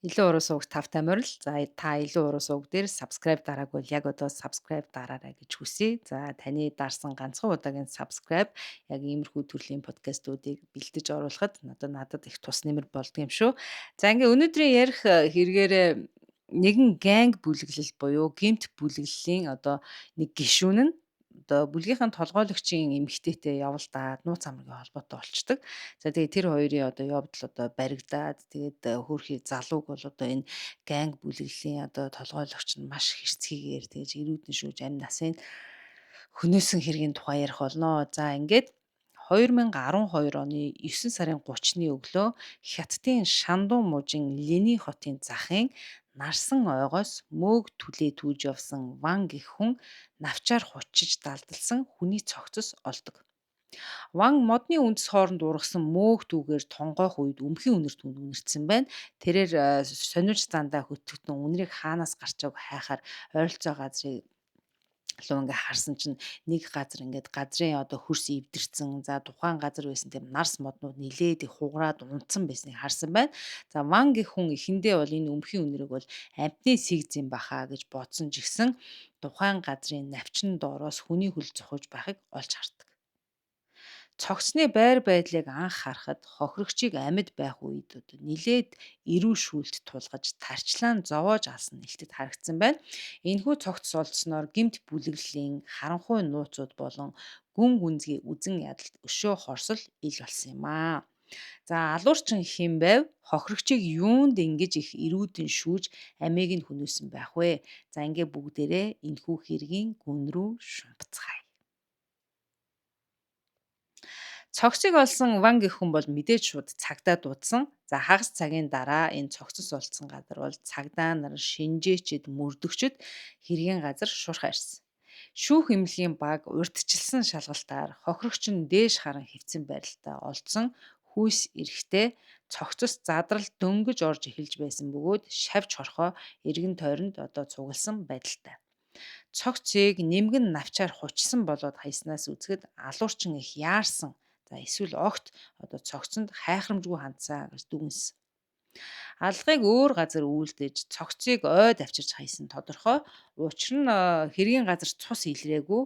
Илүү уруу суугч тавтай морил. За та илүү уруу сууг дээр subscribe дараагүй бол яг одоо subscribe дараарай гэж хүсье. За таны дарсан ганцхан удаагийн subscribe яг иймэрхүү төрлийн подкастуудыг бэлдэж оруулахад надад их тус нэмэр болдго юм шүү. За ингээ өнөөдрийн ярих хэрэгээрээ нэгэн ганг бүлэглэл буюу гэмт бүлэглэлийн одоо нэг гишүүн нь одоо бүлгийнхэн толгойлогчийн эмэгтэйтэй явалдаад нууц амрын холбоотой болчдөг. За тэгээ тэр хоёрын одоо явдал одоо баригдаад тэгээд хөөрхий залууг бол одоо энэ ганг бүлэглэлийн одоо толгойлогч нь маш хэрцгийгээр тэгж ирүүдэн шүүж амь насын хөнөөсөн хэргийн тухай ярих болно. За ингээд 2012 оны 9 сарын 30-ны өглөө Хятадын Шандун мужийн Лени хотын захын нарсан ойгоос мөөг түлээ түүж явсан Ван гэх хүн навчаар хучиж далдалсан хүний цогцос олдог. Ван модны үндэс хооронд ургасан мөөх түүгээр тонгойх үед өмхийн үнэр түнд үнэрсэн байна. Тэрээр сонирч зандаа хөтлөгдөн үнрийг хаанаас гарч байгааг хайхаар ойролцоо газрыг луу ингээ харсан чинь нэг газар ингээд газрын одоо хөрс эвдэрсэн. За тухайн газар байсан тийм нарс моднууд нилээд их хугараад унтсан байсныг харсан байна. За Ван гэх хүн эхэндээ бол энэ өмхийн үнэрийг бол амтны сэгз юм баха гэж бодсон ч гэсэн тухайн газрын навчин доороос хүний хөл зохиж байхыг олж хардаг. Цогцны байр байдлыг анх харахад хохирогчийг амьд байх үед одоо нилээд эрүү шүүлт тулгаж тарчлаан зовоож алсан нэлтэд харагдсан байна. Энэхүү цогц олдсноор гэмт бүлэглэлийн харанхуй нууцуд болон гүн гүнзгий үзэн ядалт өшөө хорсол ил болсон юм аа. За алуурчин хэн байв? Хохирогчийг юунд ингэж их эрүүдэн шүүж амийг нь хөнөөсөн байх вэ? За ингээ бүгдээрээ энэхүү хэргийн гүн рүү шумбацгаая. Цогцыг олсон Ван гэх хүн бол мэдээж шууд цагдаа дуудсан. За хагас цагийн дараа энэ цогцос олдсон газар бол цагдаа нар, шинжээчд, мөрдөгчд хэргийн газар шуурхаа ирсэн. Шүүх эмнэлгийн баг урьдчилсан шалгалтаар хохирогч нь дээш харан хэвцэн байралтаа олдсон хүйс эрэхтэй цогцос задрал дөнгөж орж эхэлж байсан бөгөөд шавж хорхоо эргэн тойронд одоо цугласан байдалтай. Цогцыг нэмгэн навчаар хучсан болоод хайснаас үзэхэд алуурчин их яарсан. За эсвэл огт одоо цогцонд хайхрамжгүй хандсаа гэж дүгнсэн. Аллагыг өөр газар үйлдэж цогцыг ойд авчирч хайсан тодорхой. Учир нь хэргийн газар цус илрээгүй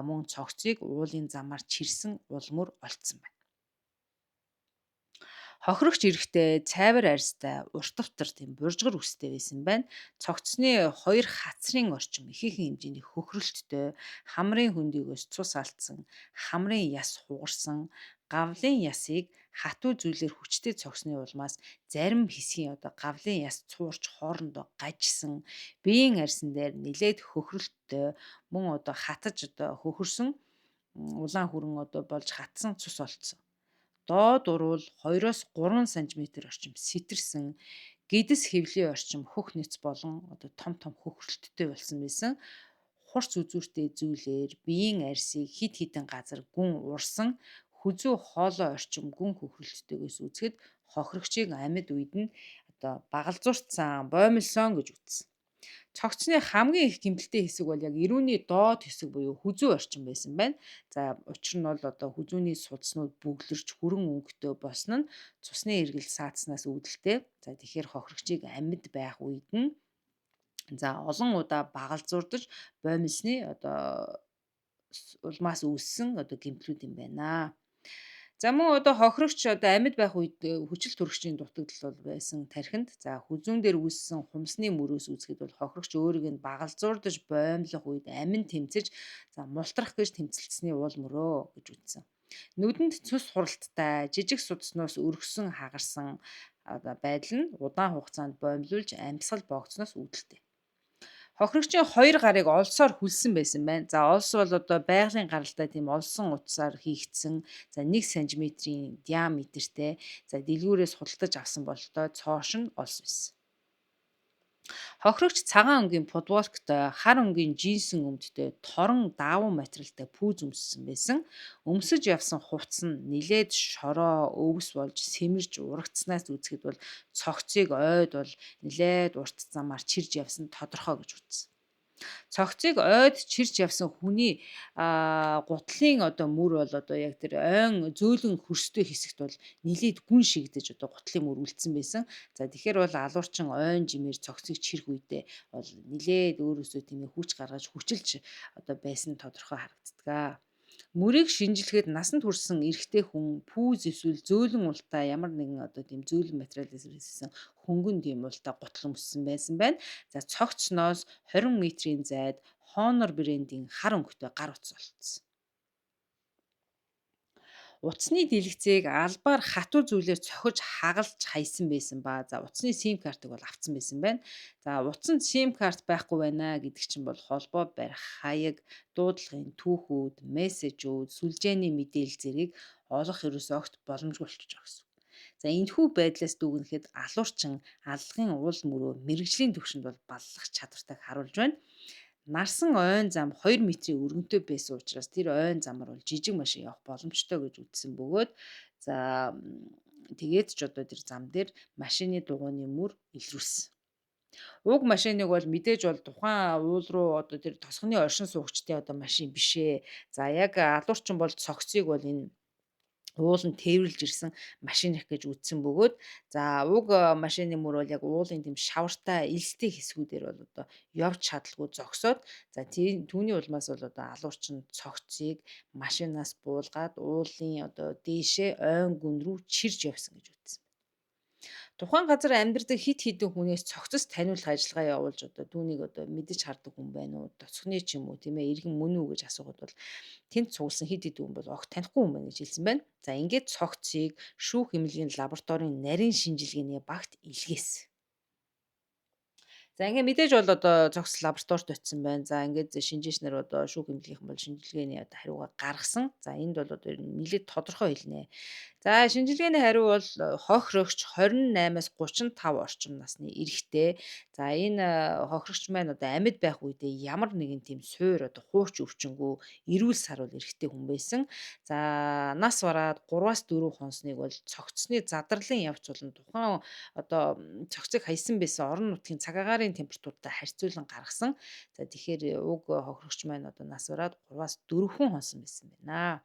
мөн цогцыг уулын замаар чирсэн улмөр олцсон байна. Хохирогч эрэхтэй цайвар арьстай уртавтар тийм буржгар үстэй байсан байна. Цогцсны хоёр хацрын орчим ихээхэн хэмжээний хөхрөлттэй, хамрын хөндийгөөс цус алдсан, хамрын яс хугарсан, гавлын ясыг хатуу зүйлээр хүчтэй цогсны улмаас зарим хэсгийн одоо гавлын яс цуурч хоорондоо гажсан, биеийн арьсан дээр нилээд хөхрөлттэй мөн одоо хатаж одоо хөхөрсөн улаан хүрэн одоо болж хатсан цус олдсон. Доод урвал 2-оос 3 см орчим сэтэрсэн гэдэс хэвлийн орчим хөх нэц болон одоо том том хөхрөлттэй болсон байсан. Хурц үзүүртэй зүйлээр биеийн арьсыг хид хідэн газар гүн урсан хүзүү хоолой орчим гүн хөхрөлттэйгээс үзэхэд хохирогчийг амьд үед нь одоо багалзуурцсан, боомлсон гэж үзсэн. Цогцны хамгийн их гэмтэлтэй хэсэг бол яг эрүүний доод хэсэг буюу хүзүү орчим байсан байна. За учир нь бол одоо хүзүүний судснууд бүглэрч хүрэн өнгөтэй босно нь цусны эргэл саадснаас үүдэлтэй. За тэгэхээр хохирогчийг амьд байх үед нь за олон удаа багалзуурдаж боомлсны одоо улмаас үүссэн одоо гэмтлүүд юм байна. За мөн одоо хохирогч одоо амьд байх үед хүчил төрөгчийн дутагдал бол байсан тархинд. За хүзүүн дээр үүссэн хумсны мөрөөс үзэхэд бол хохирогч өөрийг нь багалзуурдаж боомлох үед амин тэмцэж за мултрах гэж тэмцэлцсэний уул мөрөө гэж үзсэн. Нүдэнд цус хуралттай жижиг судасноос өргсөн хагарсан одоо байдал нь удаан хугацаанд боомлуулж амьсгал боогдсноос үүдэлтэй. Хохирогчийн хоёр гарыг олсоор хүлсэн байсан байна. За олс бол одоо байгалийн гаралтай тийм олсон утсаар хийгдсэн. За 1 см-ийн диаметртэй. За дэлгүүрээс худалдаж авсан бололтой цоош нь олс байсан. Хохирогч цагаан өнгийн футболктой, хар өнгийн джинсэн өмдтэй, торон даавуу материалтай пүүз өмссөн байсан. Өмсөж явсан хувцас нь нилээд шороо, өвс болж сэмэрж урагдсанаас үзэхэд бол цогцыг ойд бол нилээд урт замаар чирж явсан тодорхой гэж үзсэн. Цогцыг ойд чирч явсан хүний гутлын одоо мөр бол одоо яг тэр ойн зөөлөн хөрстэй хэсэгт бол нилээд гүн шигдэж одоо гутлын мөр үлдсэн байсан. За тэгэхээр бол алуурчин ойн жимээр цогцыг чирх үедээ бол нилээд өөрөөсөө тийм ээ хүч гаргаж хүчилж одоо байсан тодорхой харагддаг. Мөрийг шинжилгээд насанд хүрсэн эрэгтэй хүн пүүз эсвэл зөөлөн ултай ямар нэгэн одоо тийм зөөлөн материалаас хийсэн хөнгөн тийм ултай гутал өмссөн байсан байна. За цогцсноос 20 метрийн зайд Honor брендийн хар өнгөтэй гар утас олцсон. Утасны дэлгэцийг албаар хатуу зүйлээр цохиж хагалж хаясан байсан ба за утасны сим картыг бол авцсан байсан байна. За утсанд сим карт байхгүй байна гэдэг чинь бол холбоо барих хаяг, дуудлагын түүхүүд, мессежүүд, сүлжээний мэдээлэл зэргийг олох ерөөсөө огт боломжгүй болчихж байгаа гэсэн. За энэхүү байдлаас дүгнэхэд алуурчин аллагын уул мөрөө мэрэгжлийн төвшөнд бол баллах чадвартай харуулж байна. Нарсан ойн зам 2 метрийн өргөнтэй байсан учраас тэр ойн замаар бол жижиг машин явах боломжтой гэж үзсэн бөгөөд за тэгээд ч одоо тэр зам дээр машины дугуйны мөр илрүүлсэн. Уг машиныг бол мэдээж бол тухайн уул руу одоо тэр тосгоны оршин суугчдын одоо машин биш ээ. За яг алуурчин бол цогцыг бол энэ ууланд тээвэрлж ирсэн машин их гэж үзсэн бөгөөд за уг машины мөр бол яг уулын тэм шавартай элстэй хэсгүүдээр бол одоо явж чадалгүй зогсоод за түүний улмаас бол одоо алуурчин цогцыг машинаас буулгаад уулын одоо дээшээ ойн гүн рүү чирж явсан гэж үзсэн. Тухайн газар амьдардаг хит хитэн хүнээс цогцос таниулах ажиллагаа явуулж одоо түүнийг одоо мэдэж хардаг хүн байна уу? Тоцхны ч юм уу тийм ээ иргэн мөн үү гэж асуухад бол тэнд суулсан хит хитэн хүн бол огт танихгүй хүн байна гэж хэлсэн байна. За ингээд цогцыг шүүх эмнэлгийн лабораторийн нарийн шинжилгээний багт илгээсэн. За ингээ мэдээж бол одоо цогц лабораторид очисон байна. За ингээд шинжээчнэр одоо шүүх эмнэлгийнхэн бол шинжилгээний одоо хариугаа гаргасан. За энд бол одоо нэлээд тодорхой хэлнэ. За шинжилгээний хариу бол хохирогч 28-аас 35 орчим насны эрэгтэй. За энэ хохирогч маань одоо амьд байх үедээ ямар нэгэн тийм суур одоо хууч өвчнгөө эрүүл сар бол эрэгтэй хүн байсан. За нас бараад 3-аас 4 хонсныг бол цогцсны задарлын явц болон тухайн одоо цогцыг хаясан байсан орон нутгийн цаг агаарын температуртай харьцуулан гаргасан. За тэгэхээр уг хохирогч маань одоо нас бараад 3-аас 4 хонсон байсан байна.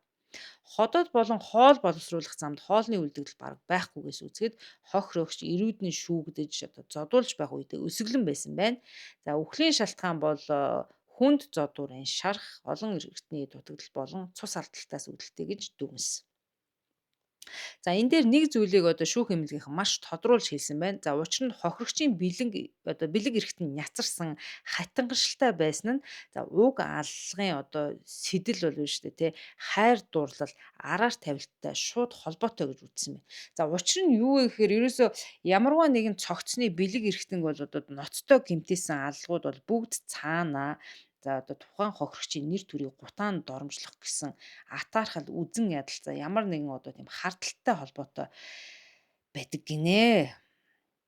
Ходоод болон хоол боловсруулах замд хоолны үлдэгдэл бараг байхгүйгээс үзэхэд хохирогч эрүүдний шүүгдэж одоо зодуулж байх үедээ өсөглөн байсан байна. За үхлийн шалтгаан бол хүнд зодуурын шарах, олон эргэтний дутагдал болон цус алдалтаас үүдэлтэй гэж дүгнэсэн. За энэ дээр нэг зүйлийг одоо шүүх эмнэлгийнхэн маш тодруулж хэлсэн байна. За учир нь хохирогчийн бэлэг эрэхт нь няцарсан хатангашилтай байсан нь за уг аллагын одоо сэтэл бол биш үү те хайр дурлал араар тавилттай шууд холбоотой гэж үзсэн байна. За учир нь юу вэ гэхээр ерөөсөө ямарваа нэгэн цогцны бэлэг эрэхтэн бол одоо ноцтой гэмтээсэн аллагууд бол бүгд цаанаа за одоо тухайн хохирогчийн нэр төрийг гутаанд доромжлох гэсэн атаархал үзэн ядал за ямар нэгэн одоо тийм хардталтай холбоотой байдаг гинэ.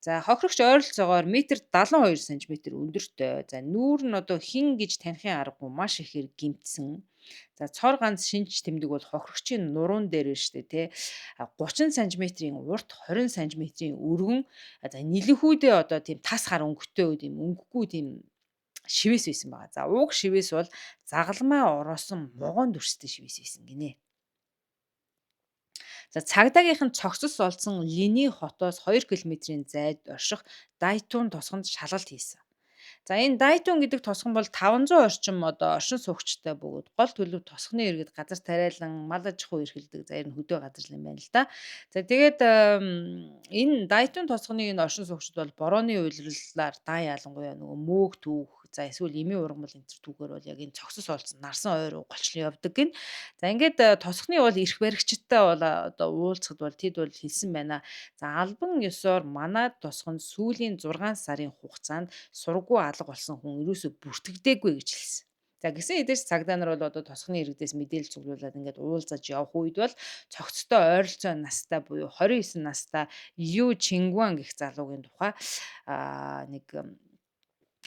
За хохирогч ойролцоогоор метр 72 см өндөртэй. За нүүр нь одоо хин гэж таних аргагүй маш ихээр гимтсэн. За цор ганц шинж тэмдэг бол хохирогчийн нуруунд дээр штэ тий 30 см-ийн урт 20 см-ийн өргөн за нэлэнхүүдээ одоо тийм тас хар өнгөтэй тийм өнгөгүй тийм шивээс байсан байгаа. За уг шивээс бол загалмай ороосон могоон дүрстэй шивээс байсан гинэ. За цагдаагийнхан цогцос олдсон Линий хотоос 2 км-ийн зайд орших Дайтун тосгонд шалгалт хийсэн. За энэ Дайтун гэдэг тосгон бол 500 орчим одоо оршин суугчтай бөгөөд гол төлөв тосгоны иргэд газар тариалан мал аж ахуй эрхэлдэг за энэ хөдөө газар юм байна л да. За тэгээд энэ Дайтун тосгоны энэ оршин суугчид бол борооны уйлралаар даа ялангуяа нөгөө мөөг түүх за эсвэл эмийн ургамал энэ төр түүхээр бол яг энэ цогцос олдсон нарсан ойр голчлон явдаг гин. За ингээд тосгоны бол эрх баригчтай бол одоо уулзахад бол тэд бол хэлсэн байна. За албан ёсоор манай тосгонд сүүлийн 6 сарын хугацаанд сургуу алга болсон хүн ерөөсө бүртгэдэггүй гэж хэлсэн. За гисэн хэдийч цагдаа нар бол одоо тосгоны иргэдээс мэдээлэл цуглуулад ингээд уулзаж явах үед бол цогцтой ойролцоо настай буюу 29 настай Лю Чингуан гэх залуугийн тухай нэг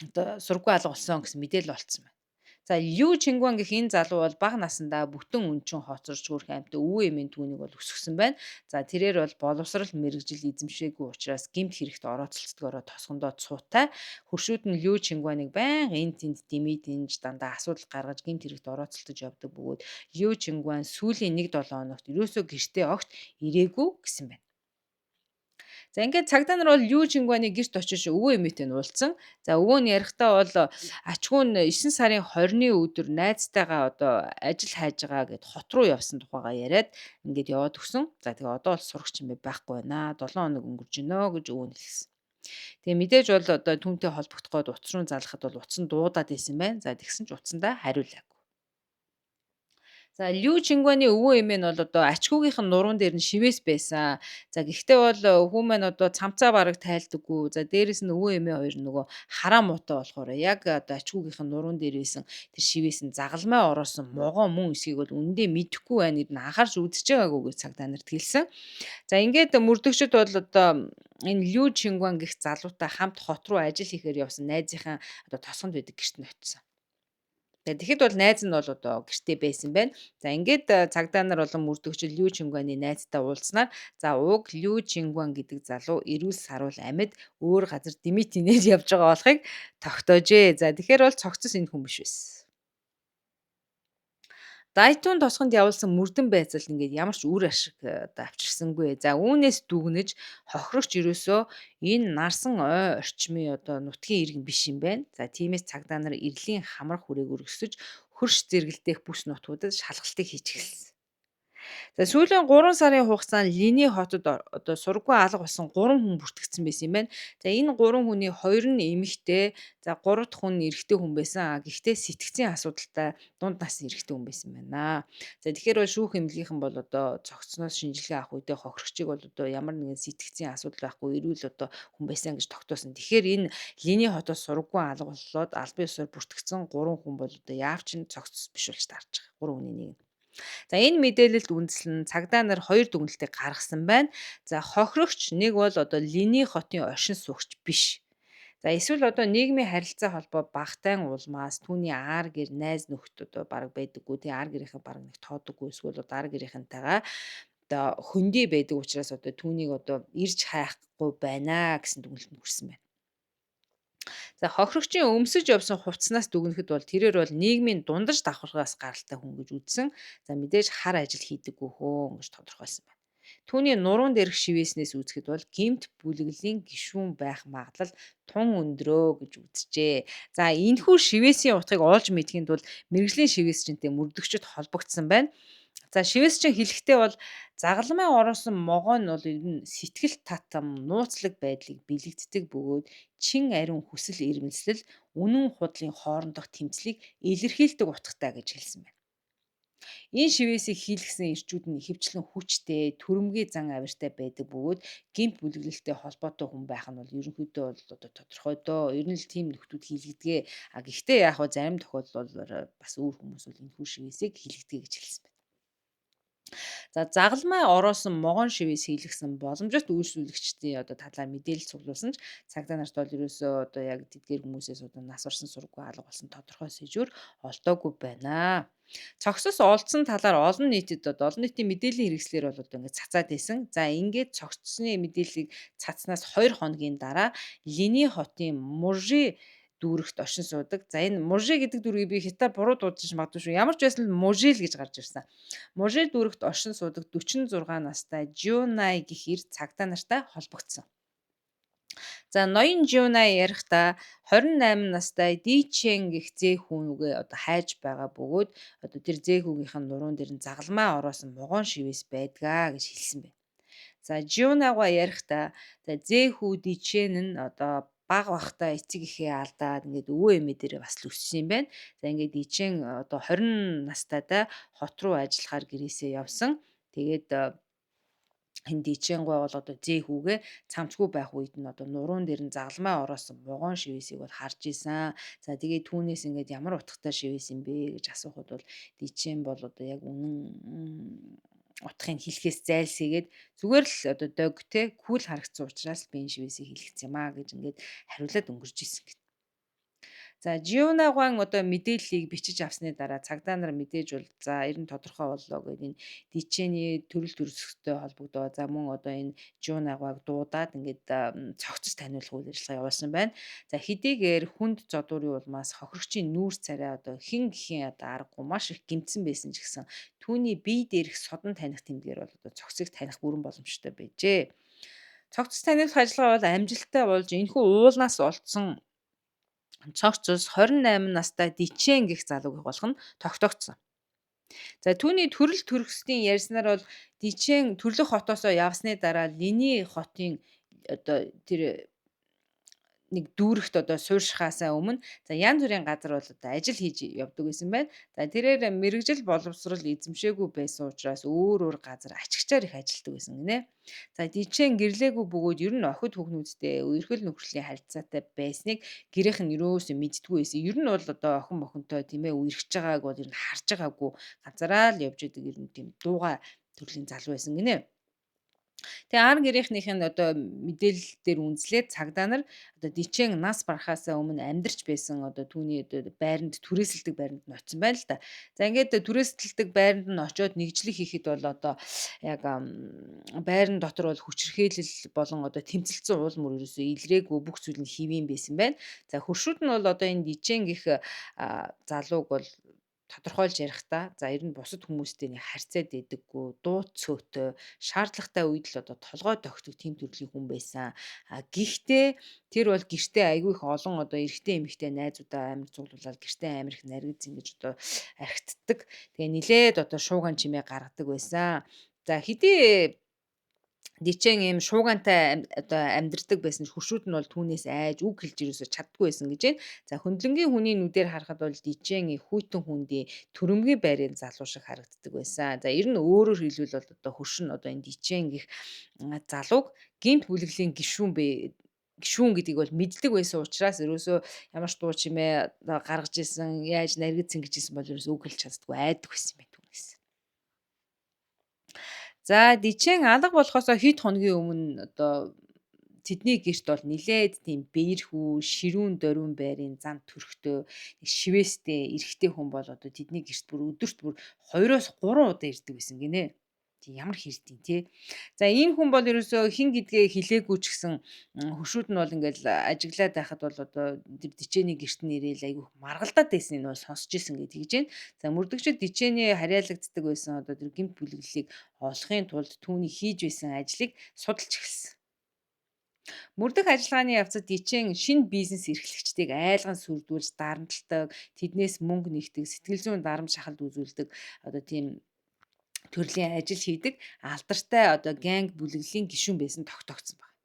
одоо сургуу алга болсон гэсэн мэдээлэл олцсон байна. За Лю Чингуан гэх энэ залуу бол бага насндаа бүтэн өнчин хоцорч хүрэх амьтан өвөө эмийн түүнийг бол өсгсөн байна. За тэрээр бол боловсрал мэрэгжил эзэмшээгүй учраас гэмт хэрэгт орооцолцдгоороо тосгондоо цуутай. Хөршүүд нь Лю Чингуаныг байнга энд тэнд дэмий дэнж дандаа асуудал гаргаж гэмт хэрэгт орооцолдож явдаг бөгөөд Лю Чингуан сүүлийн 1-7 хоногт ерөөсөө гэртээ огт ирээгүй гэсэн байна. За ингээд цагдаа нар бол Лю Чингуаны гэрт очиж өвөө эмээтэй нь уулзсан. За өвөө нь ярихдаа бол ачгүй нь 9 сарын 20-ны өдөр найзтайгаа одоо ажил хайж байгаа гэд хот руу явсан тухайгаа яриад ингээд яваад өгсөн. За тэгээ одоо бол сурагч юм байхгүй байна. 7 хоног өнгөрч гинөө гэж өвөө нь хэлсэн. Тэгээ мэдээж бол одоо түүнтэй холбогдоход утас руу залгахад бол утас нь дуудаад исэн байна. За тэгсэн ч утсандаа хариулаагүй. За Лю Чингуаны өвөө эмээ нь бол одоо ачгүйгийнх нь нуруунд дээр нь шивээс байсан. За гэхдээ бол хүн маань одоо цамцаа бараг тайлдаггүй. За дээрэс нь өвөө эмээ хоёр нөгөө хараа муутай болохоор яг одоо ачгүйгийнх нь нуруунд дээр байсан тэр шивээс нь загалмай ороосон могоо мөн эсхийг бол үндэ мэдэхгүй байна гэд нь анхаарч үзэж байгаагүй гэж цагдаа нарт хэлсэн. За ингээд мөрдөгчд бол одоо энэ Лю Чингуан гэх залуутай хамт хот руу ажил хийхээр явсан найзынхаа одоо тосгонд байдаг гэрт нь очисон. Тэгэхэд бол найз нь бол одоо гэртээ байсан байна. За ингээд цагдаа нар болон мөрдөгчд Лю Чингуаны найзтай уулзнаар за уг Лю Чингуан гэдэг залуу эрүүл саруул амьд өөр газар дэмий тинээр явж байгаа болохыг тогтоожээ. За тэгэхээр бол цогцос энэ хүн биш байсан. Дайтун тосгонд явуулсан мөрдөн байцаалт ингээд ямар ч үр ашиг одоо авчирсангүй. За үүнээс дүгнэж хохирогч ерөөсөө энэ нарсан ой орчмын одоо нутгийн иргэн биш юм байна. За тиймээс цагдаа нар эрлийн хамрах хүрээг өргөсөж хөрш зэрэгэлдэх бүс нутгуудад шалгалтыг хийж эхэлсэн. За сүүлийн 3 сарын хугацаанд Линий хотод одоо сургаггүй алга болсон 3 хүн бүртгэгдсэн байсан юм байна. За энэ 3 хүний 2 нь эмэгтэй, за 3 дахь хүн нь эрэгтэй хүн байсан. Гэхдээ сэтгцийн асуудалтай дунд насны эрэгтэй хүн байсан байна. За тэгэхээр бол шүүх эмнэлгийнхэн бол одоо цогцсноос шинжилгээ авах үедээ хохирогчийг бол одоо ямар нэгэн сэтгцийн асуудал байхгүй эрүүл одоо хүн байсан гэж тогтоосон. Тэгэхээр энэ Линий хотод сургаггүй алга боллоод албан ёсоор бүртгэгдсэн 3 хүн бол одоо яавч нь цогцос биш болж таарч байгаа. 3 хүний нэг нь. За энэ мэдээлэлд үндэслэн цагдаа нар 2 дүгнэлтийг гаргасан байна. За хохирогч нэг бол одоо Линий хотын оршин суугч биш. За эсвэл одоо нийгмийн харилцаа холбоо багтайн улмаас түүний аар гэр найз нөхд одоо баг байдаггүй. Тэгээ аар гэрийнхэн баг нэг тоодоггүй эсвэл одоо аар гэрийнхэнтэйгээ одоо хөндөй байдаг учраас одоо түүнийг одоо ирж хайхгүй байна гэсэн дүгнэлтэнд хүрсэн байна. За хохирогчийн өмсөж явсан хувцснаас дүгнэхэд бол тэрээр бол нийгмийн дундаж давхаргаас гаралтай хүн гэж үзсэн. За мэдээж хар ажил хийдэггүй хөөн гэж тодорхойлсон байна. Түүний нуруунд дээрх шивээснээс үзэхэд бол гэмт бүлэглэлийн гишүүн байх магадлал тун өндрөө гэж үзжээ. За энэхүү шивээсийн утгыг олж мэдхийн тулд мэрэгжлийн шивээсчэнтэй мөрдөгчөд холбогдсон байна. За шивээсчин хэлэхдээ бол загалмай ороосон могоо нь бол ер нь сэтгэл татам, нууцлаг байдлыг бэлэгддэг бөгөөд чин ариун хүсэл эрмэлзэл, үнэн худлын хоорондох тэмцлийг илэрхийлдэг утгатай гэж хэлсэн байна. Энэ шивээсийг хийлгсэн ирчүүд нь ихэвчлэн хүчтэй, түрэмгий зан авиртай байдаг бөгөөд гэмт бүлэглэлтэй холбоотой хүн байх нь бол ерөнхийдөө бол одоо тодорхой доо. Ер нь л тийм нөхдүүд хийлгэдэг. А гэхдээ яг хөө зарим тохиолдолд бас өөр хүмүүс бол энэ хүү шивээсийг хийлгэдэг гэж хэлсэн байна. За загалмай ороосон могоон шивээс хийлгсэн боломжит үйлчлүүлэгчдийн одоо талаар мэдээлэл цуглуулсан ч цагдаа нарт бол ерөөсөө одоо яг тэдгээр хүмүүсээс одоо нас орсон сургуу алга болсон тодорхой сэжүүр олдоогүй байна. Цогцос олдсон талаар олон нийтэд одоо олон нийтийн мэдээллийн хэрэгслэр бол одоо ингээд цацаад байсан. За ингээд цогцсны мэдээллийг цацнаас 2 хоногийн дараа Линий хотын Мужи дүүрэгт оршин суудаг. За энэ Мужи гэдэг дүүргийг би хятад буруу дуудаж магадгүй шүү. Ямар ч байсан Мужи л гэж гарч ирсэн. Мужи дүүрэгт оршин суудаг 46 настай Жунай гэх эр цагдаа нартай холбогдсон. За ноён Жунай ярихдаа 28 настай Дичэн гэх зэөхүүгээ одоо хайж байгаа бөгөөд одоо тэр зэөхүүгийнх нь нуруунд дэр нь загалмай ороосон могоон шивээс байдгаа гэж хэлсэн байна. За Жунайгаа ярихдаа за зэөхүү Дичэн нь одоо баг бахта эцэг эхээ алдаад ингээд өвөө эмээ дээрээ бас л өссөн юм байна. За ингээд Дичэн одоо 20 настайдаа хот руу ажиллахаар гэрээсээ явсан. Тэгээд Дичэнгой бол одоо зэөхүүгээ цамцгүй байх үед нь одоо нуруунд дэр нь загалмай ороосон могоон шивээсийг бол харж исэн. За тэгээд түүнээс ингээд ямар утгатай шивээс юм бэ гэж асуухад бол Дичэн бол одоо яг үнэн утгыг хэлэхээс зайлсхийгээд зүгээр л одоо дог те кул харагдсан учраас би энэ шивээсийг хэлчихсэн юм аа гэж ингээд хариулаад өнгөрч исэн. За Жиона Гуан одоо мэдээллийг бичиж авсны дараа цагдаа нар мэдээж бол за ер нь тодорхой боллоо гэдэг энэ дичээний төрөл төрөсгтэй холбогдоо за мөн одоо энэ Жиона Гуаг дуудаад ингээд цогцос таниулах үйл ажиллагаа явуулсан байна. За хэдийгээр хүнд зодуурын улмаас хохирогчийн нүүрс царай одоо хин гэхийн одоо аргагүй маш их гэмтсэн байсан ч гэсэн түүний бие дээрх содон таних тэмдгээр бол одоо цогцыг таних бүрэн боломжтой байжээ. Цогцос таниулах ажиллагаа бол амжилттай болж энэхүү уулнаас олдсон цогцос 28 настай Дичэн гэх залууг болгоно тогтоогдсон. За түүний төрөл төрөслийн ярьснаар бол Дичэн төрлөх хотоосоо явсны дараа Линий хотын одоо тэр нэг дүүрэгт одоо сууршихаасаа өмнө за янз бүрийн газар бол одоо ажил хийж явдаг байсан байна. За тэрээр мэрэгжил боловсрал эзэмшээгүй байсан учраас өөр газар ачигчаар их ажилтдаг байсан гинэ. За дижийн гэрлээгүй бөгөөд ер нь охид хүүхнүүдтэй эрхэл нөхрөлийн харилцаатай байсныг гэрийнх нь юроос мэддэггүй байсан. Ер нь бол одоо охин мохинтой тийм ээ үерхэж байгааг бол ер нь харж байгаагүй ганцаараа л явж идэг ер нь тийм дууга төрлийн залуу байсан гинэ. Тэгээ ар гэрийнхнийх нь одоо мэдээлэл дээр үндэслээд цагдаа нар одоо Дичэн нас барахаасаа өмнө амьдарч байсан одоо түүний одоо байранд түрээсэлдэг байранд нь очсон байна л да. За ингээд түрээсэлдэг байранд нь очиод нэгжлэг хийхэд бол одоо яг байран дотор бол хүчирхийлэл болон одоо тэмцэлцэн уул мөр ерөөсөө илрээгүй бүх зүйл нь хэвэн байсан байна. За хөршүүд нь бол одоо энэ Дичэн гэх залууг бол тодорхойлж ярихдаа за ер нь бусад хүмүүстэй нэг харьцаад идэггүй, дууд цөөтэй, шаардлагатай үед л одоо толгой тогтдог тийм төрлийн хүн байсан. Гэхдээ тэр бол гэртээ айгүй их олон одоо эрэгтэй эмэгтэй найзуудаа амар цуглуулаад гэртээ амар их наргиз ингэж одоо архитдаг. Тэгээ нилээд одоо шууган чимээ гаргадаг байсан. За хэдий Дичэн ийм шуугантай одоо амьдардаг байсан хөршүүд нь бол түүнээс айж үг хэлж ирээсээ чаддгүй байсан гэж байна. За хөндлөнгийн хүний нүдээр харахад бол Дичэн хүйтэн хүндий төрөмгийн байрын залуу шиг харагддаг байсан. За ер нь өөрөөр хэлбэл бол одоо хөршин одоо энэ Дичэн гих залууг гинт бүлэглэлийн гишүүн гэдгийг бол мэддэг байсан учраас ерөөсөө ямар ч дуу чимээ гаргаж исэн яаж наргиц ингэж исэн бол ерөөсөө үг хэлж чаддгүй айдаг байсан юм байна түүнээс. За Дичэн алга болохоосоо хэд хоногийн өмнө одоо тэдний гэрт бол нилээд тийм бэерхүү, ширүүн дөрвөн байрын зам төрхтөө нэг шивэстэй эрэгтэй хүн бол одоо тэдний гэрт бүр өдөрт бүр 2-оос 3 удаа ирдэг байсан гинэ. Тийм ямар хэрдийн тий. За энэ хүн бол ерөөсөө хин гэдгээ хэлээгүй ч гэсэн хөшүүд нь бол ингээл ажиглаад байхад бол одоо тэр дичээний гэрт нь ирээл айгүй маргалдаад байсан нь бол сонсч ирсэн гэж тэгж байна. За мөрдөгчд дичээний харьяалагддаг байсан одоо тэр гэмт бүлэглэлийг олохын тулд түүний хийж байсан ажлыг судалж эхэлсэн. Мөрдөх ажиллагааны явцад Дичэн шинэ бизнес эрхлэгчдийг айлган сүрдүүлж дарамтлагдаг, тэднээс мөнгө нэгтгэх, сэтгэл зүйн дарамт шахалт үзүүлдэг одоо тийм төрлийн ажил хийдэг алдартай одоо ганг бүлэглэлийн гишүүн байсан тогтоогдсон байна.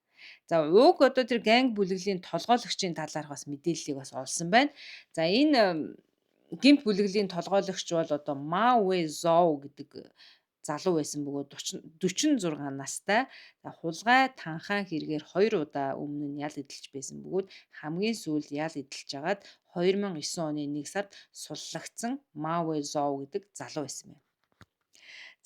За уг одоо тэр ганг бүлэглэлийн толгойлогчийн талаарх бас мэдээллийг бас олсон байна. За энэ гэмт бүлэглэлийн толгойлогч бол одоо Мавэ Зоу гэдэг залуу байсан бөгөөд 46 настай хулгай танхаан хэрэгээр 2 удаа өмнө нь ял эдэлж байсан бөгөөд хамгийн сүүлд ял эдэлж агаад 2009 оны 1 сард суллагдсан Мавэ Зоу гэдэг залуу байсан байна.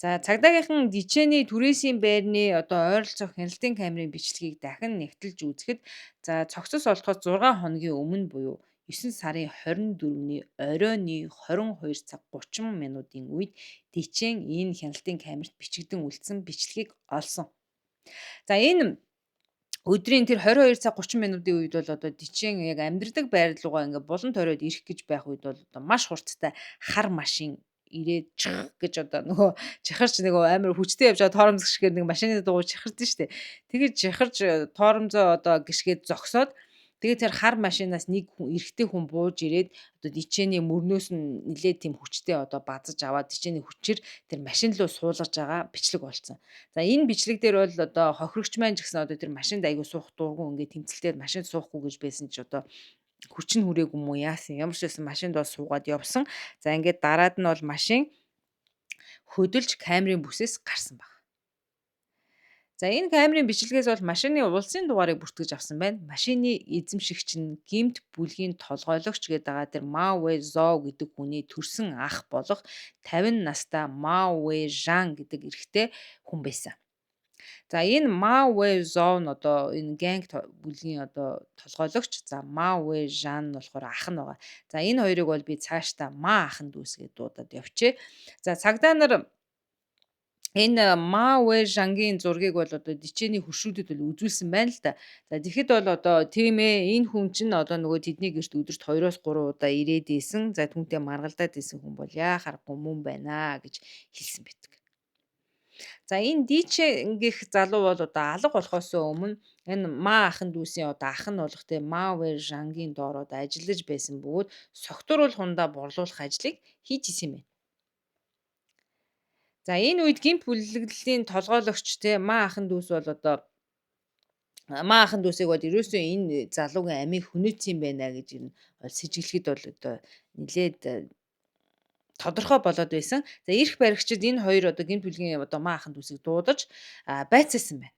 За цагдаагийнхан Дичээний түрээсийн байрны одоо ойролцоох хяналтын камерын бичлэгийг дахин нэгтэлж үзэхэд за цогцос олохоос 6 хоногийн өмнө буюу 9 сарын 24-ний оройны 22 цаг 30 минутын үед Дичэн энэ хяналтын камерт бичигдэн үлдсэн бичлэгийг олсон. За энэ өдрийн тэр 22 цаг 30 минутын үед бол одоо Дичэн яг амьдрдаг байр руугаа ингээ булан ториод ирэх гэж байх үед бол одоо маш хурцтай хар машин ирээд чих гэж одоо нөгөө чихарч нөгөө амар хүчтэй явж байгаа тоормс гიშгээр нэг машины дууг чихэрдэн штэ. Тэгээд чихарч тоормзоо одоо гიშгээд зогсоод тэгээд тэр хар машинаас нэг хүн эрэгтэй хүн бууж ирээд одоо Дичээний мөрнөөс нь нилээд тийм хүчтэй одоо базаж аваад Дичээний хүчээр тэр машин руу суулгаж байгаа бичлэг болсон. За энэ бичлэг дээр бол одоо хохирогч маань ч гэсэн одоо тэр машинд аягүй суух дурггүй ингээд тэмцэлдээд машинд суухгүй гэж байсан ч одоо хүч нь хүрээгүй юм уу яасан ямар ч байсан машинд бол суугаад явсан. За ингээд дараад нь бол машин хөдөлж камерын бүсээс гарсан баг. За энэ камерын бичлэгээс бол машины улсын дугаарыг бүртгэж авсан байна. Машины эзэмшигч нь гэмт бүлгийн толгойлогч гэдэг байгаа тэр Мавэ Зоо гэдэг хүний төрсөн ах болох 50 настай Мавэ Жан гэдэг эрэгтэй хүн байсан. За энэ Ма Вэй Зов нь одоо энэ ганг бүлгийн одоо толгойлогч. За Ма Вэй Жан нь болохоор ах нь байгаа. За энэ хоёрыг бол би цаашдаа Ма ахын дүүс гэдээ дуудаад явчээ. За цагдаа нар энэ Ма Вэй Жангийн зургийг бол одоо дичээний хуршүүдэд бол үзүүлсэн байна л да. За тэгэхэд бол одоо тийм ээ, энэ хүн чинь одоо нөгөө тэдний гэрт өдөрт 2-оос 3 удаа ирээд исэн. За түүнтэй маргалдаад исэн хүн бол яахааргүй мөн байна гэж хэлсэн байдаг. За энэ Дичэ гэх залуу бол одоо алга болохоос өмнө энэ Ма ахын дүүсийн одоо ах нь болох тийм Ма Вэй Жангийн доор одоо ажиллаж байсан бөгөөд согтууруул хундаа борлуулах ажлыг хийж исэн юм байна. За энэ үед гэмт бүлэглэлийн толгойлогч те Ма ахын дүүс бол одоо Ма ахын дүүсийг бол ерөөсөө энэ залуугийн амийг хүнээсэн юм байна гэж энэ бол с ิจ гэлэхэд бол одоо нилээд тодорхой болоод байсан. За эрх баригчид энэ хоёр одоо гэмт бүлгийн одоо Ма ахын дүүсийг дуудаж байцаасан байна.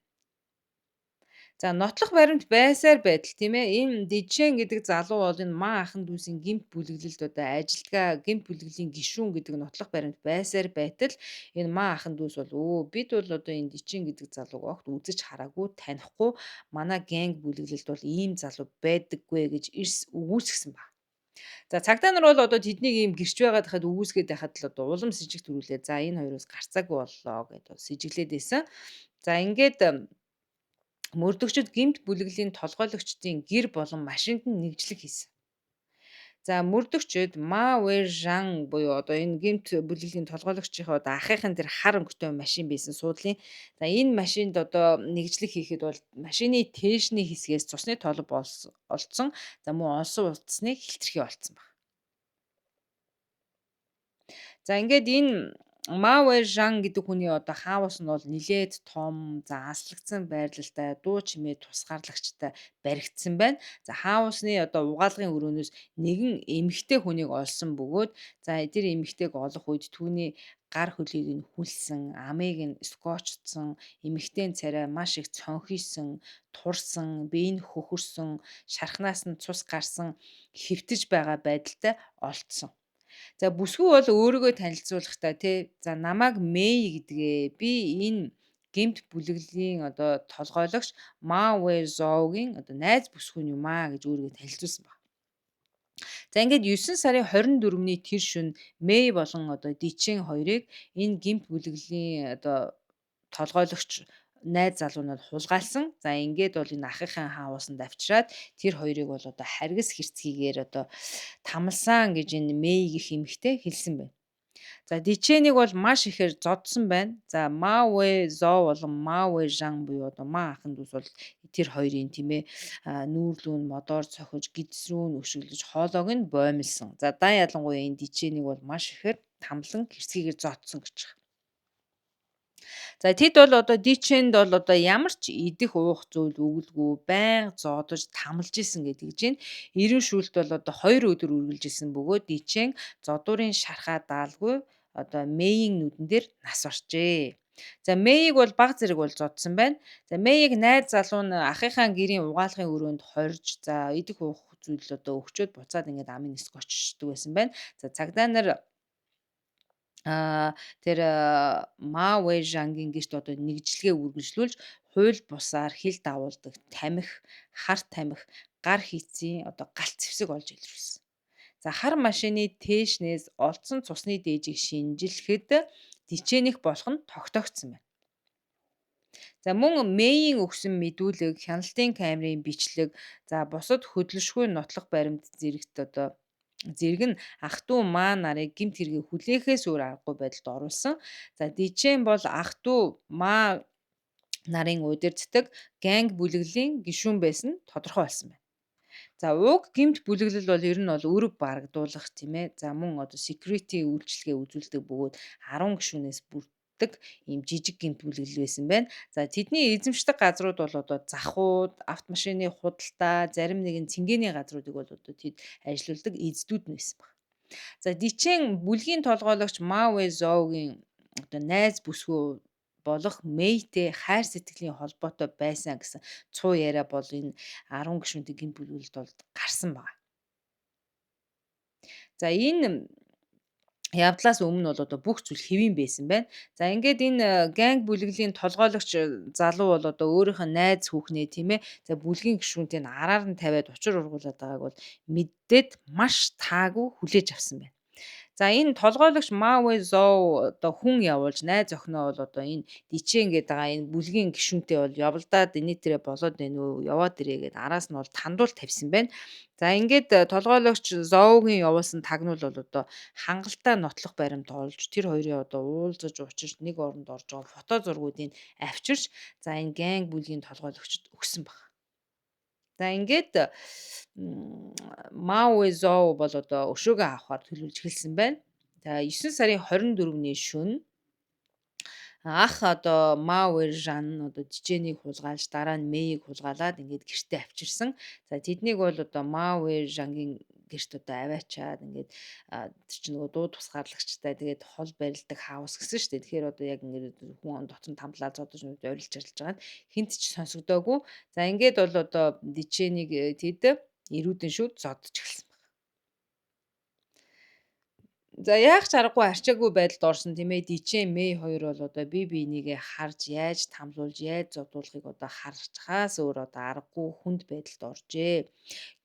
За нотлох баримт байсаар байтал тийм ээ, энэ Дижэн гэдэг залуу бол энэ Ма ахын дүүсийн гэмт бүлэглэлд одоо ажилтгаа гэмт бүлэглэлийн гишүүн гэдэг нотлох баримт байсаар байтал энэ Ма ахын дүүс бол бид бол одоо энэ Дижэн гэдэг залууг огт үзэж хараагүй, танихгүй, манай ганг бүлэглэлд бол ийм залуу байдаггүй гэж эрс өгүүлсгсэн баг. За цагдаа нар бол одоо тэднийг ийм гэрч байгаад хахад өгүүлсгээд байхад л одоо улам с ิจ төрүүлээ. За энэ хоёроос гарцаагүй боллоо гэдээ с ิจ гэлээд байсан. За ингээд мөрдөгчд гэмт бүлэглэлийн толгойлогчдын гэр болон машинд нь нэгжлэг хийсэн. За мөрдөгчд Ма Вэй Жан буюу одоо энэ гэмт бүлэглэлийн толгойлогчийн одоо ахыхын тэр хар өнгөтэй машин байсан суудлын. За энэ машинд одоо нэгжлэг хийхэд бол машины тээшний хэсгээс цусны толб олцсон. За мөн олсон утасныг хилтерхий олцсон баг. За ингээд энэ Ма Вэй Жан гэдэг хүний одоо хаус нь бол нилээд том, за аслагдсан байрлалтай, дуу чимээ тусгаарлагчтай баригдсан байна. За хаусны одоо угаалгын өрөөнөөс нэгэн эмэгтэй хүнийг олсон бөгөөд за тэр эмэгтэйг олох үед түүний гар хөлийг нь хүлсэн, амийг нь скотчсон, эмэгтэйн царай маш их цонхисон, турсан, бие нь хөхөрсөн, шархнаас нь цус гарсан, хэвтэж байгаа байдалтай олдсон. За бүсгүй бол өөрийгөө танилцуулахдаа тий за намайг Мэй гэдгээ. Би энэ гэмт бүлэглэлийн одоо толгойлогч Ма Вэй Зоугийн одоо найз бүсгүй юм аа гэж өөрийгөө танилцуулсан баг. За ингээд 9 сарын 24-ний тэр шөнө Мэй болон одоо Дичэн хоёрыг энэ гэмт бүлэглэлийн одоо толгойлогч найз залуу нь хулгайлсан. За ингээд бол энэ ахыхын хаусанд авчираад тэр хоёрыг бол одоо харгас хэрцгийгээр одоо тамалсан гэж энэ Мэй гэх эмэгтэй хэлсэн байна. За Дичэнийг бол маш ихээр зодсон байна. За Ма Вэй Зоо болон Ма Вэй Жан буюу одоо Ма ахын дүүс бол тэр хоёрын тийм ээ нүүрлүүн модоор цохиж гидсрүүн өшөглөж хоолойг нь боомлсон. За дан ялангуяа энэ Дичэнийг бол маш ихээр тамлан хэрцгийгээр зодсон гэж байна. За тэд бол одоо Дичэнд бол одоо ямар ч идэх уух зүйл өгөлгүй байнга зоодож тамлж исэн гэдэг чинь эрен шүүлт бол одоо 2 өдөр үргэлж исэн бөгөөд Дичэн зодуурын шархаа даалгүй одоо Мэйийн нүдэн дээр нас орчээ. За Мэйийг бол баг зэрэг бол зодсон байна. За Мэйийг найз залуу нь ахыхаа гэрийн угаалгын өрөөнд хорж за идэх уух зүйл одоо өгчөөд буцаад ингээд амын нисг очдог байсан байна. За цагдаа нар тэр Ма Вэй Жангийн гэрт одоо нэгжлэгээ үргэлжлүүлж хууль бусаар хил дагуулдаг тамхи, хар тамхи, гар хийцийн одоо галт зэвсэг олж илрүүлсэн. За хар машины тээшнээс олдсон цусны дээжийг шинжилэхэд дичээнийх болох нь тогтоогдсон байна. За мөн Мэйийн өгсөн мэдүүлэг, хяналтын камерын бичлэг, за бусад хөдөлшгүй нотлох баримт зэрэг нь ах トゥ Ма нарыг гэмт хэргийг хүлээхээс өөр аргагүй байдалд оруулсан. За Дижэн бол ах トゥ Ма нарын удирддаг ганг бүлэглэлийн гишүүн байсан нь тодорхой болсон байна. За уг гэмт бүлэглэл бол ер нь бол өрөв барагдуулах тийм ээ. За мөн одоо security үйлчилгээ үзүүлдэг бөгөөд 10 гишүүнээс бүрддэг ийм жижиг гэмт бүлэглэл байсан байна. За тэдний эзэмшдэг газрууд бол одоо захууд, автомашины худалдаа, зарим нэгэн цэнгэний газруудыг бол одоо тэд ажилуулдаг эзэдүүд нь байсан баг. За Дичэн бүлгийн толгойлогч Ма Вэй Зоугийн одоо найз бүсгүй болох Мэйтэй хайр сэтгэлийн холбоотой байсан гэсэн цуу яриа бол энэ 10 гишүүнтэй гэмт бүлэглэлд бол гарсан байна. За энэ Явдлаас өмнө бол одоо бүх зүйл хэвийн байсан байна. За ингээд энэ ганг бүлэглэлийн толгойлогч залуу бол одоо өөрийнх нь найз хүүхнээ тийм ээ. За бүлгийн гишүүнтэй нь араар нь тавиад учир ургуулад байгааг бол мэддээд маш таагүй хүлээж авсан байна. За энэ толгойлогч Мао Зоу одоо хүн явуулж найз охиноо бол одоо энэ дичэн гээд байгаа энэ бүлгийн гишүүнтэй бол явалдаад инээтрээ болоод байна уу яваад ирээ гээд араас нь бол тандуул тавьсан байна. За ингээд толгойлогч Зоугийн явуулсан тагнуул бол одоо хангалттай нотлох баримт олж тэр хоёрын одоо уулзаж учирч нэг оронд орж байгаа фото зургуудыг авчирч за энэ ганг бүлгийн толгойлогчд өгсөн баг. За ингээд Мао Зоу бол одоо өшөөгөө авахар төлөвлөж эхэлсэн байна. За 9 сарын 24-ний шөнө ах одоо Ма Уэжан нь одоо жижээнийг хулгайлж дараа нь Мэйийг хулгайлаад ингээд гэртээ авчирсан. За тэднийг бол одоо Ма Уэжангийн гэрт одоо аваачаад ингээд тэр чинь нөгөө дуу тусгаарлагчтай тэгээд хол барилдаг хаус гэсэн шүү дээ. Тэгэхээр одоо яг ингээд хүн дотор нь тамлаа зодож орилж арилж байгаа нь хинт ч сонсогдоогүй. За ингээд бол одоо жижээнийг тэд эрүүдэн шүүд зодож эхэлсэн. За яах ч аргагүй арчаагүй байдалд орсон тийм ээ. Дижээ Мэй хоёр бол одоо бие биенийгээ харж яаж тамлуулж яаж зодуулахыг одоо харчхаас өөр одоо аргагүй хүнд байдалд оржээ.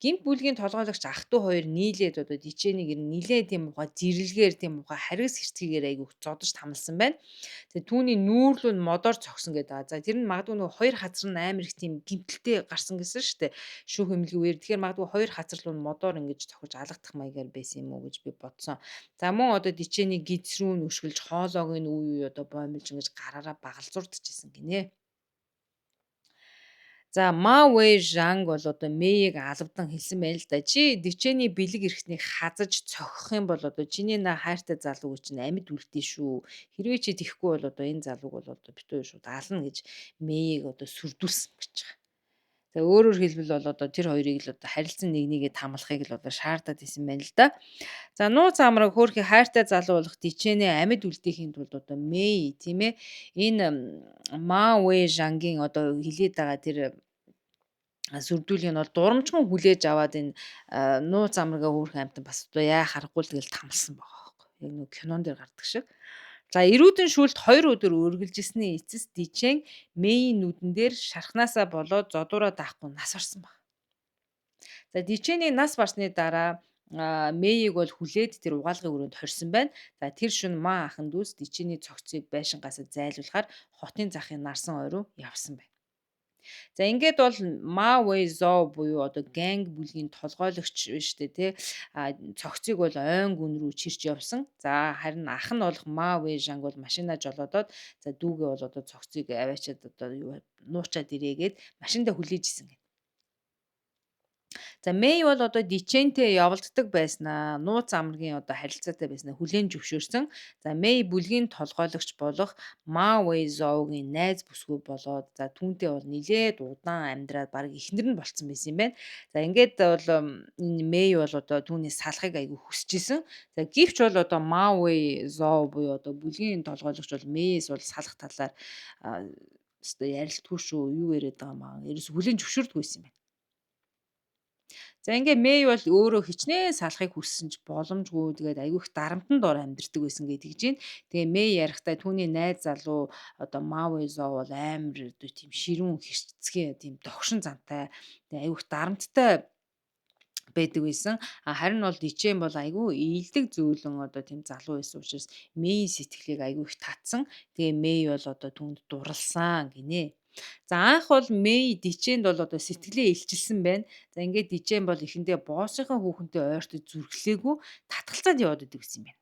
Гинт бүлгийн толгойлогч ах トゥ хоёр нийлээд одоо дижээнийг нилээ тийм ухаа зэрлэгээр тийм ухаа харгас хэрцгийгээр айгүйх зодож тамлсан байна. Тэгээ түүний нүүрлүү нь модоор цогсон гэдэг. За тэр нь магадгүй нөгөө хоёр хазар нь амар их тийм гимтэлтэй гарсан гэсэн шүү дээ. Шүүх эмнэлгийн үеэр тэгэхээр магадгүй хоёр хазар руу нь модоор ингэж цохиж алгадах маягаар байсан юм уу гэж би бодсон. За мөн одоо дичээний гидсрүү нь өшгөлж хоолойг нь үе үе одоо боомлж ингэж гараараа багалзуурдчихсэн гинэ. За Ма Вэй Жанг бол одоо Мэйг алавдан хэлсэн байна л да. Чи дичээний бэлэг эрхтнийг хазаж цохих юм бол одоо чиний хайртай залууг чинь амьд үлдээ шүү. Хэрвээ чи тэхгүй бол одоо энэ залууг бол одоо битүү шууд ална гэж Мэйг одоо сүрдүүлсэн гэж байгаа. За өөрөөр хэлбэл бол одоо тэр хоёрыг л одоо харилцан нэг нэгээ тамлахыг л одоо шаардаад исэн байна л да. За нууц амраг хөөрхий хайртай залуу болох дичээнэ амьд үлдээхийн тулд одоо Мэй тийм ээ энэ Ма Вэй Жангийн одоо хилээд байгаа тэр сүрдүүлгийг нь бол дурамжхан хүлээж аваад энэ нууц амрагаа хөөрхөн амтан бас одоо яа харахгүй л тэгэл тамлсан байгаа байхгүй. Яг нэг кинон дээр гардаг шиг. За эрүүдэн шүүлт 2 өдөр үргэлжилсэний эцэс дижэн Мэйийн нүдэн дээр шархнаасаа болоод зодуураа даахгүй нас барсан баг. За дижэний нас барсны дараа Мэйийг бол хүлээд тэр угаалгын өрөөнд хорьсон байна. За тэр шөнө Ма ахын дүүс дижэний цогцыг байшингаас зайлуулахаар хотын захын нарсан ой руу явсан байна. За ингээд бол Ма Вэй Зоо буюу одоо ганг бүлгийн толгойлогч штэ тий. Цогцыг бол ойн гүн рүү чирч явсан. За харин ах нь болох Ма Вэй Жанг бол машинаа жолоодоод за дүүгээ бол одоо цогцыг аваачаад одоо юу нуучаад ирээгээд машиндаа хүлээж исэн. За Мэй бол одоо Дичэнтэй явуулддаг байснаа, нууц амргийн одоо харилцаатай байснаа хүлээн зөвшөөрсөн. За Мэй бүлгийн толгойлогч болох Ма Вэй Зоугийн найз бүсгүй болоод за түүнтэй бол нилээд удаан амьдраад баг эхнэр нь болцсон байсан юм байна. За ингээд бол энэ Мэй бол одоо түүний салахыг айгүй хүсэж исэн. За гівч бол одоо Ма Вэй Зоу буюу одоо бүлгийн толгойлогч бол Мэйээс бол салах талаар өстой ярилцгүй шүү. Юу яриад байгаа маа. Ерөөс хүлээн зөвшөөрдөг байсан юм байна. За ингээ Мэй бол өөрөө хичнээн салахыг хүссэн ч боломжгүй тэгээд айгүйх дарамтанд ор амьдэрдэг байсан гэж байна. Тэгээ Мэй ярихтаа түүний найз залуу одоо Мавэ Зоо бол амар одоо тийм ширүүн хэрцгий тийм догшин зантай тэгээ айгүйх дарамттай байдаг байсан. Харин бол Дичэн бол айгүй ийдэг зөөлөн одоо тийм залуу байсан учраас Мэйийн сэтгэлийг айгүй их татсан. Тэгээ Мэй бол одоо түүнд дурлсан гинэ. За анх бол Мэй Дичэнд бол одоо сэтгэлээ илчилсэн байна. За ингээд Дичэн бол эхэндээ боосынхаа хүүхэнтэй ойртож зүрхлээгүй татгалцаад яваад идэг гэсэн юм байна.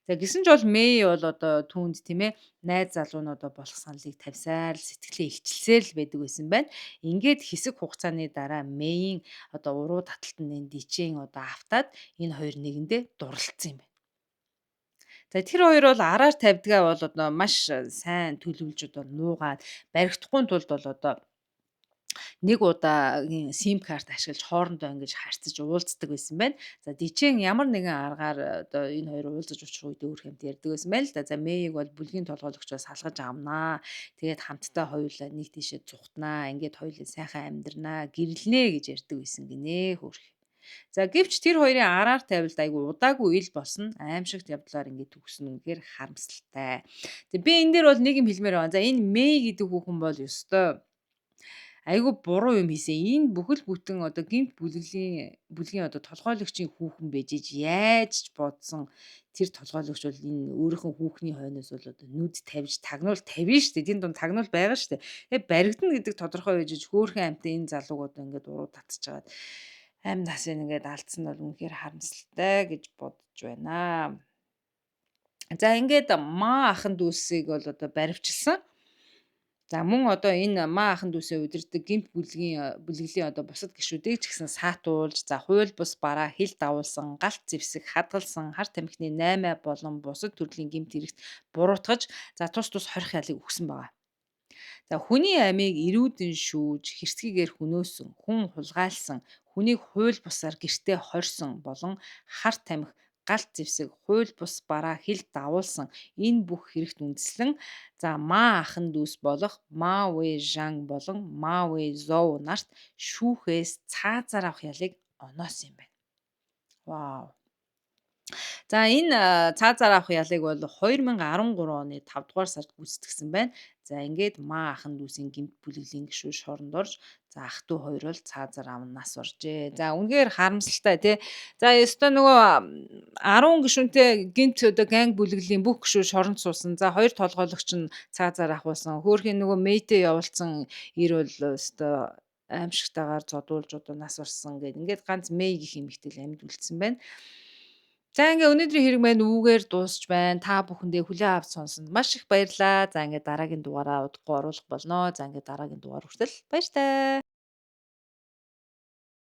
За гисэн ч бол Мэй бол одоо түүнд тийм ээ найз залуу нь одоо болох саналыг тавьсаар л сэтгэлээ илчилсээр л байдаг байсан байна. Ингээд хэсэг хугацааны дараа Мэйийн одоо уруу таталтанд энэ Дичэн одоо автаад энэ хоёр нэгэндээ дурлалцсан юм байна. За тэр хоёр бол араар тавьдгаа бол одоо маш сайн төлөвлөж одоо нуугаад баригдахгүй тулд бол одоо нэг удаагийн сим карт ашиглаж хоорондоо ингэж харьцаж уулздаг байсан байна. За Дижэн ямар нэгэн аргаар одоо энэ хоёр уулзаж очих үед өөр хэмт ярьдаг байсан байл та. За Мэйг бол бүлгийн толгойлогчоос салгаж авнаа. Тэгээд хамтдаа хоёулаа нэг тийшээ зүхтнаа. Ингээд хоёулаа сайхан амьдрнаа, гэрлэнэ гэж ярьдаг байсан гинэ хөөх. За гэвч тэр хоёрын араар тавилт айгүй удаагүй ил болсон аимшигт явдлаар ингээд төгснө үнэхээр харамсалтай. Би энэ дээр бол нэг юм хэлмээр байна. За энэ Мэй гэдэг хүүхэн бол ёстой айгүй буруу юм хийсэн. Энэ бүхэл бүтэн одоо гэмт бүлгийн одоо толгойлогчийн хүүхэн байж иж яаж ч бодсон тэр толгойлогч бол энэ өөрийнхөө хүүхний хойноос бол одоо нүд тавьж тагнуул тавина шүү дээ. Тэнд дунд тагнуул байгаа шүү дээ. Тэгээ баригдана гэдэг тодорхой байж иж хөөхөн амтаа энэ залууг одоо ингээд уруу татчихагаад амь насыг ингээд алдсан нь бол үнэхээр харамсалтай гэж бодож байна. За ингээд маа ахын дүүсийг бол одоо баривчилсан. За мөн одоо энэ маа ахын дүүсээ удирддаг гэмт бүлгэлийн одоо бусад гишүүдийг ч гэсэн саатуулж, за хууль бус бараа хил давуулсан, галт зэвсэг, хадгалсан, харт тамхины 8 болон бусад төрлийн гэмт хэрэгт буруутгаж, за тус хорих ялыг өгсөн байгаа. За хүний амийг эрүүдэн шүүж, хэрцгийгээр хөнөөсөн, хүн хулгайлсан, хүнийг хууль бусаар гэртээ хорьсон болон харт тамхи галт зэвсэг, хууль бус бараа хил давуулсан энэ бүх хэрэгт үндэслэн за Ма ахын дүүс болох Ма Вэй Жан болон Ма Вэй Зоу нарт шүүхээс цаазаар авах ялыг оноосон юм байна. Вау. За энэ цаазаар авах ялыг бол 2013 оны 5 дугаар сард гүйцэтгсэн байна. За ингээд Ма ахын дүүсийн гэмт бүлэглэлийн гишүүд шоронд орж за ах トゥ хоёр бол цаазаар амнаас оржээ. За үнэхээр харамсалтай тий. За ёстой нөгөө 10 гишүүнтэй гэмт одоо ганг бүлэглэлийн бүх гишүүд шоронд суусан. За хоёр толгойлогч нь цаазаар авахулсан. Хөөхийн нөгөө Мэйтэй явуулсан ир бол ёстой аимшигтайгаар зодуулж одоо нас орсон гэд ингээд ганц Мэй гэх эмэгтэй л амьд үлдсэн байна. За ингээ өнөөдрийн хэрэг маань үүгээр дуусч байна. Та бүхэндээ хүлээн авч сонсонд маш их баярлалаа. За ингээ дараагийн дугаараа удахгүй оруулах болно. За ингээ дараагийн дугаар хүртэл баяртай.